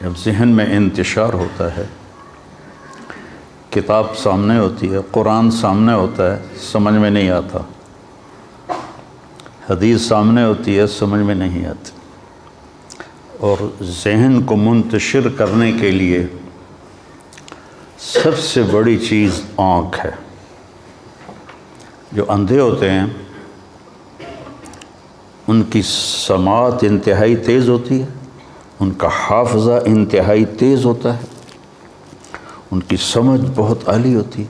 جب ذہن میں انتشار ہوتا ہے، کتاب سامنے ہوتی ہے، قرآن سامنے ہوتا ہے، سمجھ میں نہیں آتا، حدیث سامنے ہوتی ہے، سمجھ میں نہیں آتی، اور ذہن کو منتشر کرنے کے لیے سب سے بڑی چیز آنکھ ہے۔ جو اندھے ہوتے ہیں ان کی سماعت انتہائی تیز ہوتی ہے، ان کا حافظہ انتہائی تیز ہوتا ہے، ان کی سمجھ بہت عالی ہوتی ہے۔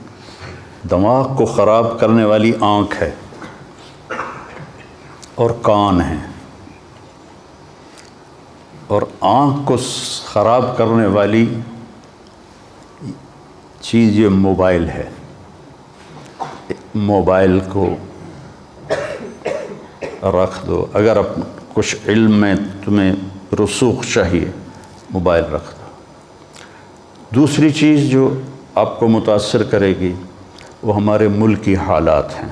دماغ کو خراب کرنے والی آنکھ ہے اور کان ہے، اور آنکھ کو خراب کرنے والی چیز یہ موبائل ہے۔ موبائل کو رکھ دو، اگر کچھ علم میں تمہیں رسوخ چاہیے، موبائل رکھ دو۔ دوسری چیز جو آپ کو متاثر کرے گی وہ ہمارے ملک کی حالات ہیں،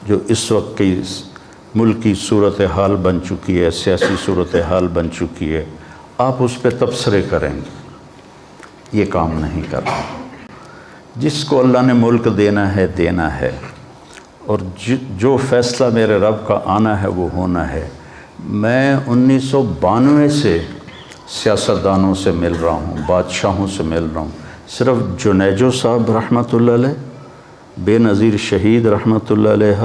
جو اس وقت کی ملک کی صورتحال بن چکی ہے، سیاسی صورتحال بن چکی ہے۔ آپ اس پہ تبصرے کریں گے، یہ کام نہیں کرنا۔ جس کو اللہ نے ملک دینا ہے اور جو فیصلہ میرے رب کا آنا ہے وہ ہونا ہے۔ میں 1992 سے سیاستدانوں سے مل رہا ہوں، بادشاہوں سے مل رہا ہوں۔ صرف جنیجو صاحب رحمۃ اللہ علیہ، بے نظیر شہید رحمۃ اللہ علیہ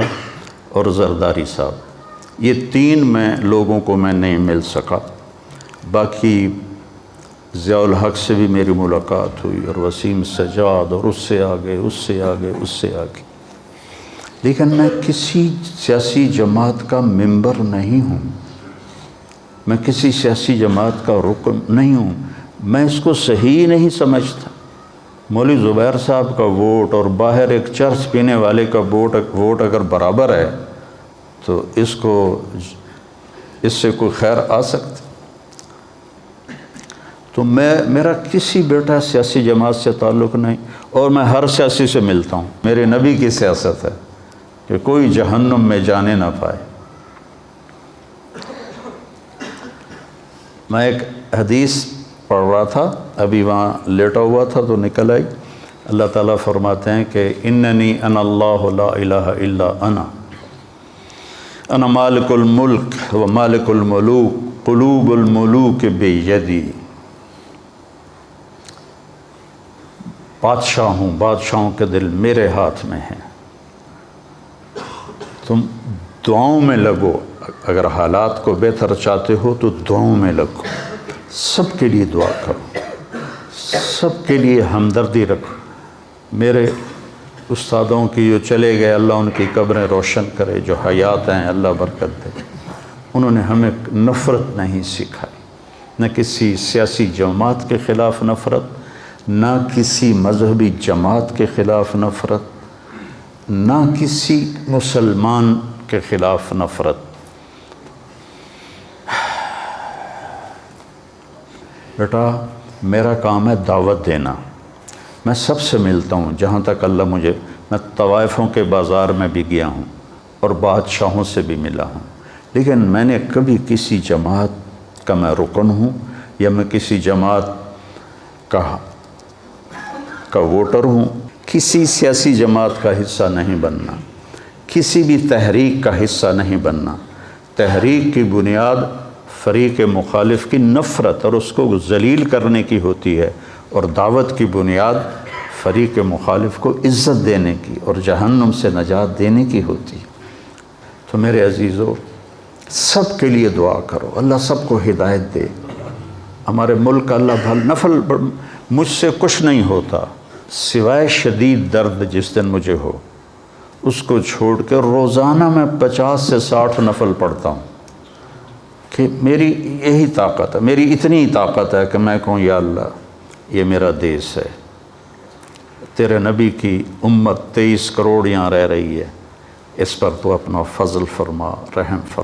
اور زرداری صاحب، یہ تین لوگوں کو میں نہیں مل سکا۔ باقی ضیاء الحق سے بھی میری ملاقات ہوئی، اور وسیم سجاد، اور اس سے آگے، اس سے آگے، اس سے آگے۔ لیکن میں کسی سیاسی جماعت کا ممبر نہیں ہوں، میں کسی سیاسی جماعت کا رکن نہیں ہوں، میں اس کو صحیح نہیں سمجھتا۔ مولوی زبیر صاحب کا ووٹ اور باہر ایک چرس پینے والے کا ووٹ اگر برابر ہے تو اس سے کوئی خیر آ سکتی؟ تو میرا کسی بیٹا سیاسی جماعت سے تعلق نہیں، اور میں ہر سیاسی سے ملتا ہوں۔ میرے نبی کی سیاست ہے کہ کوئی جہنم میں جانے نہ پائے۔ میں ایک حدیث پڑھ رہا تھا، ابھی وہاں لیٹا ہوا تھا تو نکل آئی۔ اللہ تعالیٰ فرماتے ہیں کہ اننی انا اللہ لا الہ الا انا مالک الملک و مالک الملوک قلوب الملوک بیدی۔ بادشاہ ہوں، بادشاہوں کے دل میرے ہاتھ میں ہیں۔ تم دعاؤں میں لگو، اگر حالات کو بہتر چاہتے ہو تو دعاؤں میں لگو، سب کے لیے دعا کرو، سب کے لیے ہمدردی رکھو۔ میرے استادوں کی جو چلے گئے، اللہ ان کی قبریں روشن کرے، جو حیات ہیں اللہ برکت دے، انہوں نے ہمیں نفرت نہیں سکھائی، نہ کسی سیاسی جماعت کے خلاف نفرت، نہ کسی مذہبی جماعت کے خلاف نفرت، نہ کسی مسلمان کے خلاف نفرت۔ بیٹا میرا کام ہے دعوت دینا، میں سب سے ملتا ہوں جہاں تک اللہ میں طوائفوں کے بازار میں بھی گیا ہوں اور بادشاہوں سے بھی ملا ہوں، لیکن میں نے کبھی کسی جماعت کا میں رکن ہوں یا میں کسی جماعت کا ووٹر ہوں، کسی سیاسی جماعت کا حصہ نہیں بننا، کسی بھی تحریک کا حصہ نہیں بننا۔ تحریک کی بنیاد فریق مخالف کی نفرت اور اس کو ذلیل کرنے کی ہوتی ہے، اور دعوت کی بنیاد فریق مخالف کو عزت دینے کی اور جہنم سے نجات دینے کی ہوتی ہے۔ تو میرے عزیزو، سب کے لیے دعا کرو، اللہ سب کو ہدایت دے۔ ہمارے ملک کا اللہ نفل مجھ سے کچھ نہیں ہوتا سوائے شدید درد جس دن مجھے ہو، اس کو چھوڑ کے روزانہ میں 50 سے 60 نفل پڑھتا ہوں، کہ میری یہی طاقت ہے، میری اتنی طاقت ہے کہ میں کہوں یا اللہ یہ میرا دیس ہے، تیرے نبی کی امت 23 کروڑ یہاں رہ رہی ہے، اس پر تو اپنا فضل فرما، رحم فرما۔